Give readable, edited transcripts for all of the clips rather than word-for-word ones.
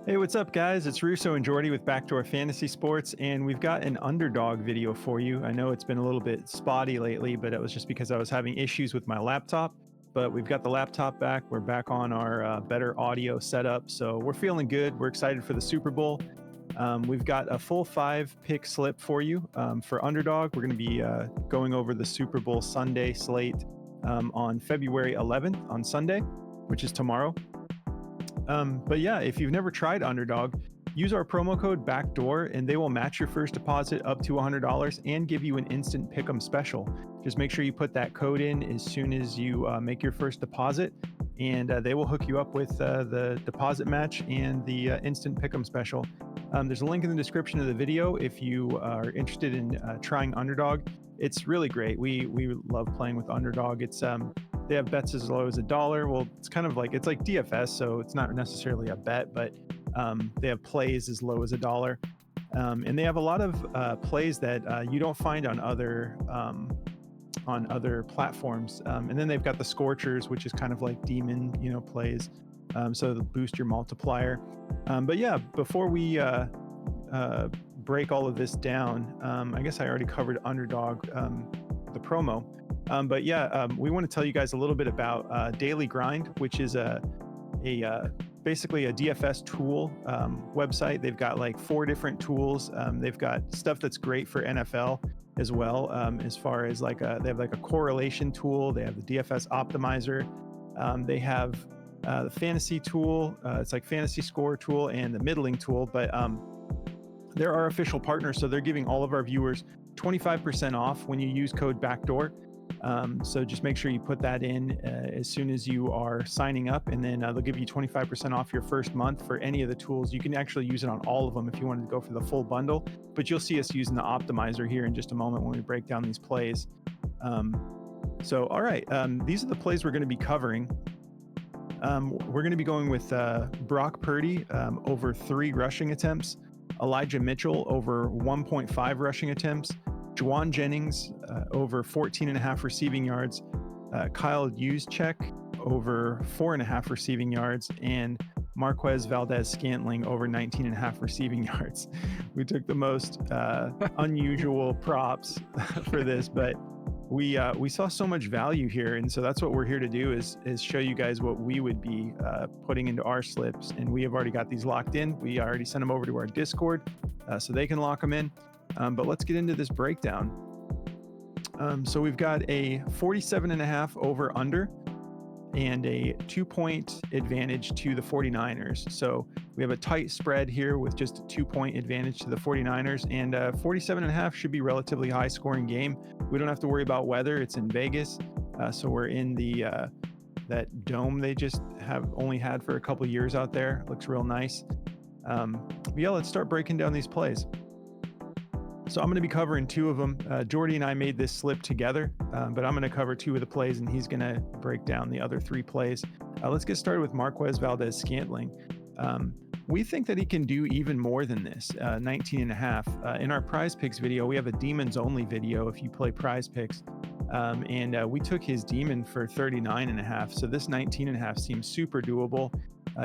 Hey, what's up, guys? It's Russo and Jordy with Backdoor Fantasy Sports, and we've got an underdog video for you. I know it's been a little bit spotty lately, but it was just because I was having issues with my laptop. But we've got the laptop back. We're back on our better audio setup, so we're feeling good. We're excited for the Super Bowl. We've got a full 5 pick slip for you for underdog. We're going to be going over the Super Bowl Sunday slate on February 11th on Sunday, which is tomorrow. But yeah, if you've never tried Underdog, use our promo code BACKDOOR and they will match your first deposit up to $100 and give you an instant pick'em special. Just make sure you put that code in as soon as you make your first deposit, and they will hook you up with the deposit match and the instant pick'em special. There's a link in the description of the video if you are interested in trying Underdog. It's really great. We love playing with Underdog. It's they have bets as low as $1. Well, it's kind of like DFS, so it's not necessarily a bet, but they have plays as low as $1, and they have a lot of plays that you don't find on other platforms. And then they've got the Scorchers, which is kind of like demon, plays, so to boost your multiplier. But yeah, before we break all of this down, I guess I already covered Underdog, the promo. But yeah, we want to tell you guys a little bit about Daily Grind, which is basically a DFS tool website. They've got like 4 different tools. They've got stuff that's great for NFL as well, as far as they have like a correlation tool. They have the DFS optimizer. They have the fantasy tool. It's like fantasy score tool and the middling tool. But they're our official partner, so they're giving all of our viewers 25% off when you use code BACKDOOR. So just make sure you put that in as soon as you are signing up, and then they'll give you 25% off your first month for any of the tools. You can actually use it on all of them if you wanted to go for the full bundle, but you'll see us using the optimizer here in just a moment when we break down these plays. All right, these are the plays we're going to be covering. We're going to be going with Brock Purdy over 3 rushing attempts, Elijah Mitchell over 1.5 rushing attempts, Juwan Jennings over 14.5 receiving yards, Kyle Juszczyk over 4.5 receiving yards, and Marquez Valdes-Scantling over 19.5 receiving yards. We took the most unusual props for this, but we saw so much value here, and so that's what we're here to do is show you guys what we would be putting into our slips, and we have already got these locked in. We already sent them over to our Discord so they can lock them in. But let's get into this breakdown. So we've got a 47.5 over under and a 2-point advantage to the 49ers. So we have a tight spread here with just a 2-point advantage to the 49ers, and 47.5 should be relatively high scoring game. We don't have to worry about weather. It's in Vegas. So we're in the that dome they just have only had for a couple years out there. It looks real nice. But yeah, let's start breaking down these plays. So I'm going to be covering 2 of them. Jordy and I made this slip together, but I'm going to cover 2 of the plays, and he's going to break down the other 3 plays. Let's get started with Marquez Valdes-Scantling. We think that he can do even more than this, 19.5. In our Prize Picks video, we have a Demons Only video if you play Prize Picks, and we took his Demon for 39.5. So this 19.5 seems super doable.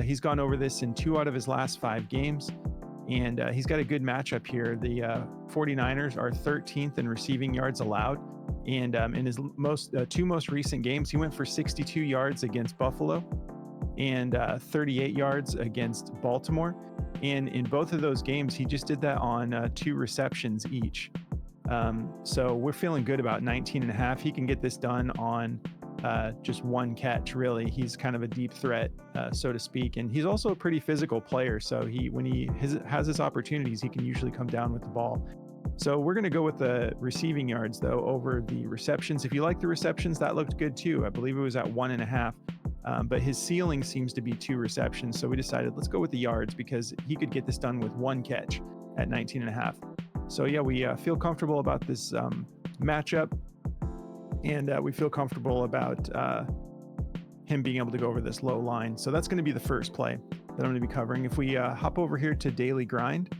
He's gone over this in 2 out of his last 5 games. And he's got a good matchup here. The 49ers are 13th in receiving yards allowed. And in his 2 most recent games, he went for 62 yards against Buffalo and 38 yards against Baltimore. And in both of those games, he just did that on 2 receptions each. So we're feeling good about 19.5. He can get this done on just 1 catch, really. He's kind of a deep threat, so to speak, and he's also a pretty physical player, so when he has his opportunities, he can usually come down with the ball. So we're going to go with the receiving yards though over the receptions. If you like the receptions, that looked good too. I believe it was at 1.5, but his ceiling seems to be 2 receptions, so we decided let's go with the yards because he could get this done with 1 catch at 19.5. So yeah, we feel comfortable about this matchup. And we feel comfortable about him being able to go over this low line. So that's going to be the first play that I'm going to be covering. If we hop over here to Daily Grind,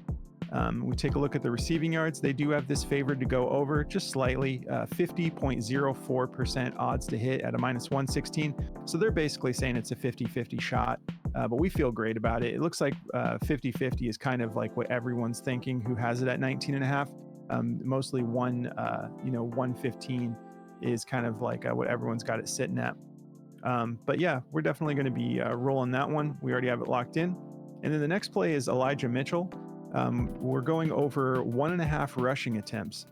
we take a look at the receiving yards. They do have this favored to go over just slightly, 50.04% odds to hit at a -116. So they're basically saying it's a 50-50 shot. but we feel great about it. It looks like 50-50 is kind of like what everyone's thinking who has it at 19.5. Mostly 115 is kind of like what everyone's got it sitting at. But yeah, we're definitely going to be rolling that one. We already have it locked in. And then the next play is Elijah Mitchell. We're going over 1.5 rushing attempts.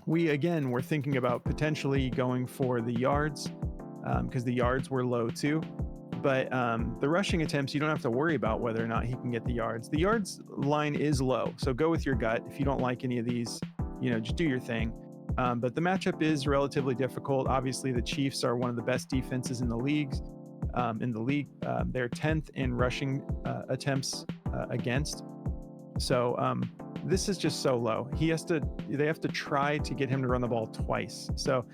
We're thinking about potentially going for the yards because the yards were low too. But the rushing attempts, you don't have to worry about whether or not he can get the yards. The yards line is low, so go with your gut. If you don't like any of these, just do your thing. But the matchup is relatively difficult. Obviously, the Chiefs are one of the best defenses in the league. They're 10th in rushing attempts against. So this is just so low. They have to try to get him to run the ball twice. So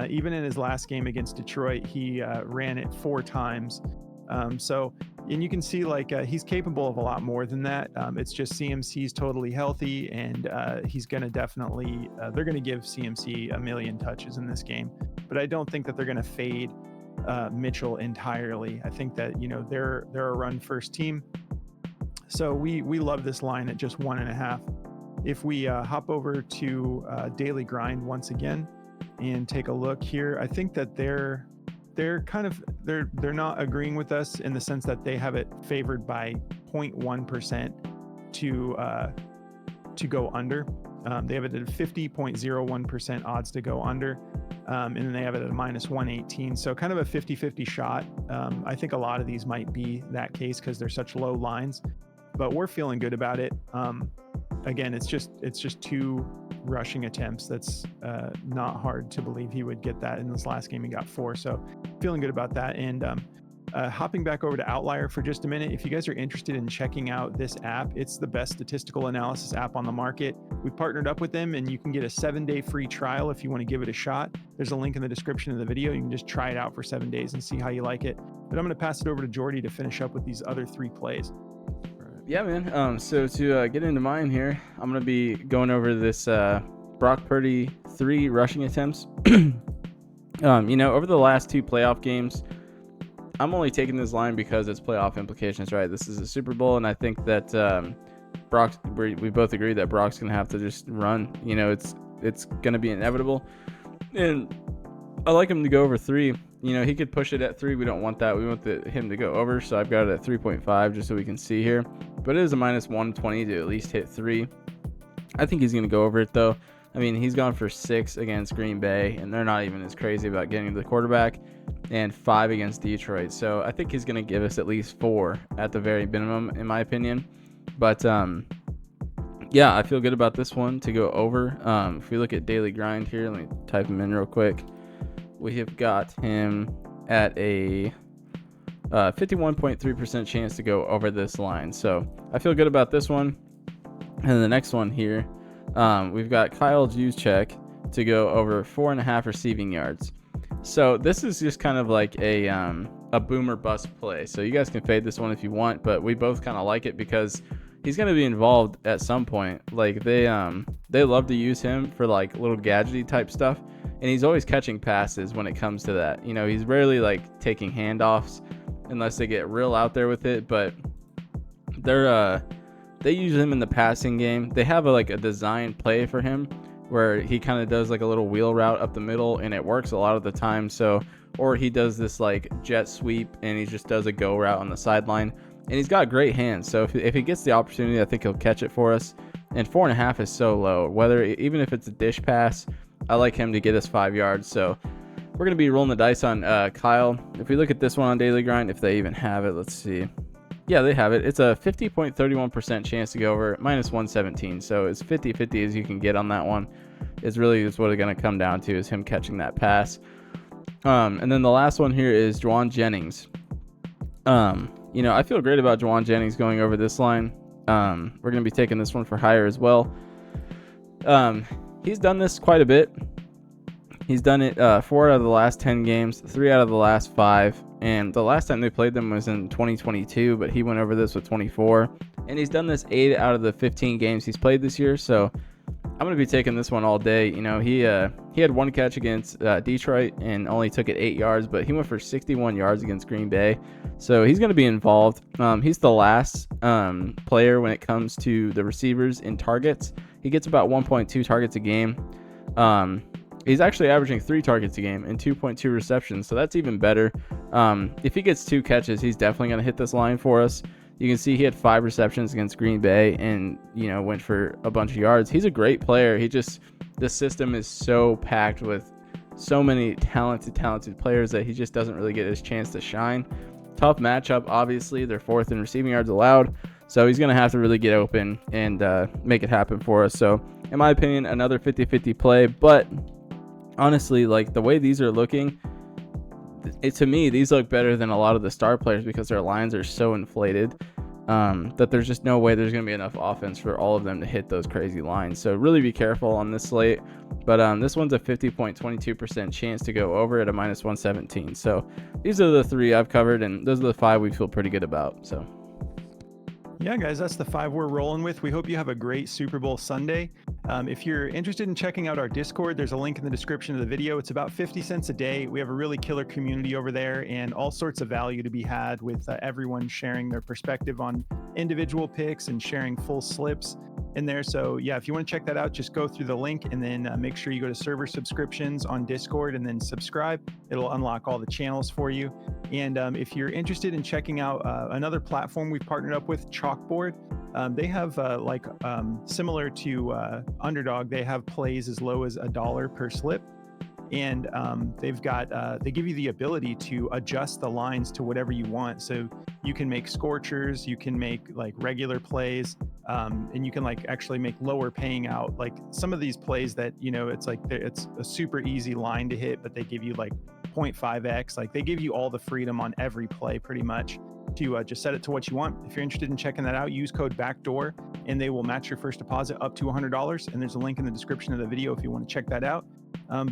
even in his last game against Detroit, he ran it 4 times. And you can see he's capable of a lot more than that. It's just CMC's totally healthy, and he's going to definitely they're going to give CMC a million touches in this game. But I don't think that they're going to fade Mitchell entirely. I think that they're a run first team. So we love this line at just 1.5. If we hop over to Daily Grind once again and take a look here, I think that they're not agreeing with us in the sense that they have it favored by 0.1% to go under. They have it at 50.01% odds to go under, and then they have it at a -118. So kind of a 50-50 shot. I think a lot of these might be that case because they're such low lines, but we're feeling good about it. Again, it's just 2 rushing attempts. That's not hard to believe he would get that. In this last game, he got 4. So feeling good about that. And hopping back over to Outlier for just a minute, if you guys are interested in checking out this app, it's the best statistical analysis app on the market. We've partnered up with them, and you can get a 7-day free trial if you want to give it a shot. There's a link in the description of the video. You can just try it out for 7 days and see how you like it. But I'm going to pass it over to Jordy to finish up with these other 3 plays. Yeah, man. So to get into mine here, I'm going to be going over this Brock Purdy 3 rushing attempts. Over the last 2 playoff games, I'm only taking this line because it's playoff implications, right? This is a Super Bowl, and I think that we both agree that Brock's going to have to just run. It's going to be inevitable. And I like him to go over 3. He could push it at 3. We don't want that. We want him to go over. So I've got it at 3.5 just so we can see here. But it is a -120 to at least hit 3. I think he's going to go over it, though. I mean, he's gone for 6 against Green Bay, and they're not even as crazy about getting to the quarterback, and 5 against Detroit. So I think he's going to give us at least 4 at the very minimum, in my opinion. But, yeah, I feel good about this one to go over. If we look at Daily Grind here, let me type him in real quick. We have got him at a 51.3% chance to go over this line. So I feel good about this one. And the next one here, we've got Kyle Juszczyk to go over 4.5 receiving yards. So this is just kind of like a boomer bust play. So you guys can fade this one if you want, but we both kind of like it because he's going to be involved at some point. Like they love to use him for like little gadgety type stuff. And he's always catching passes when it comes to that. He's rarely like taking handoffs unless they get real out there with it. But they use him in the passing game. They have a designed play for him where he kind of does like a little wheel route up the middle, and it works a lot of the time. So, or he does this like jet sweep, and he just does a go route on the sideline. And he's got great hands. So if he gets the opportunity, I think he'll catch it for us. And 4.5 is so low. Even if it's a dish pass, I like him to get us 5 yards. So we're going to be rolling the dice on Kyle. If we look at this one on Daily Grind, if they even have it, let's see. Yeah, they have it. It's a 50.31% chance to go over, -117. So it's 50-50 as you can get on that one. It's really just what it's going to come down to is him catching that pass. And then the last one here is Jauan Jennings. I feel great about Jauan Jennings going over this line. We're going to be taking this one for higher as well. He's done this quite a bit. He's done it 4 out of the last 10 games, 3 out of the last 5. And the last time they played them was in 2022, but he went over this with 24. And he's done this 8 out of the 15 games he's played this year. So I'm gonna be taking this one all day. You know, he had one catch against Detroit and only took it 8 yards, but he went for 61 yards against Green Bay, so he's gonna be involved. He's the last player when it comes to the receivers in targets. He gets about 1.2 targets a game. He's actually averaging 3 targets a game and 2.2 receptions, so that's even better. If he gets 2 catches, he's definitely gonna hit this line for us. You can see he had 5 receptions against Green Bay and, you know, went for a bunch of yards. He's a great player. The system is so packed with so many talented players that he just doesn't really get his chance to shine. Tough matchup, obviously. They're 4th in receiving yards allowed. So he's going to have to really get open and make it happen for us. So, in my opinion, another 50-50 play. But honestly, like the way these are looking, to me, these look better than a lot of the star players because their lines are so inflated that there's just no way there's going to be enough offense for all of them to hit those crazy lines. So really be careful on this slate. But this one's a 50.22% chance to go over at a -117. So these are the 3 I've covered, and those are the 5 we feel pretty good about. So. Yeah, guys, that's the 5 we're rolling with. We hope you have a great Super Bowl Sunday. If you're interested in checking out our Discord, there's a link in the description of the video. It's about 50 cents a day. We have a really killer community over there and all sorts of value to be had with everyone sharing their perspective on individual picks and sharing full slips in there. So yeah, if you want to check that out, just go through the link and then make sure you go to server subscriptions on Discord and then subscribe. It'll unlock all the channels for you. And if you're interested in checking out another platform we've partnered up with, Chalkboard, they have similar to Underdog, they have plays as low as $1 per slip. And they've got they give you the ability to adjust the lines to whatever you want. So you can make scorchers, you can make like regular plays, and you can like actually make lower paying out. Like some of these plays that, you know, it's like it's a super easy line to hit, but they give you like 0.5x. Like they give you all the freedom on every play pretty much to just set it to what you want. If you're interested in checking that out, use code BACKDOOR and they will match your first deposit up to $100. And there's a link in the description of the video if you want to check that out.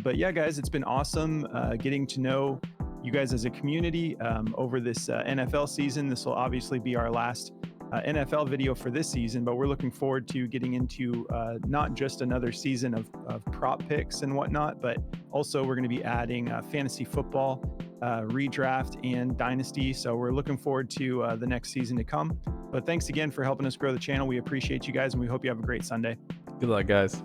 But yeah, guys, it's been awesome getting to know you guys as a community over this NFL season. This will obviously be our last NFL video for this season, but we're looking forward to getting into not just another season of prop picks and whatnot, but also we're going to be adding fantasy football, redraft, and dynasty. So we're looking forward to the next season to come. But thanks again for helping us grow the channel. We appreciate you guys, and we hope you have a great Sunday. Good luck, guys.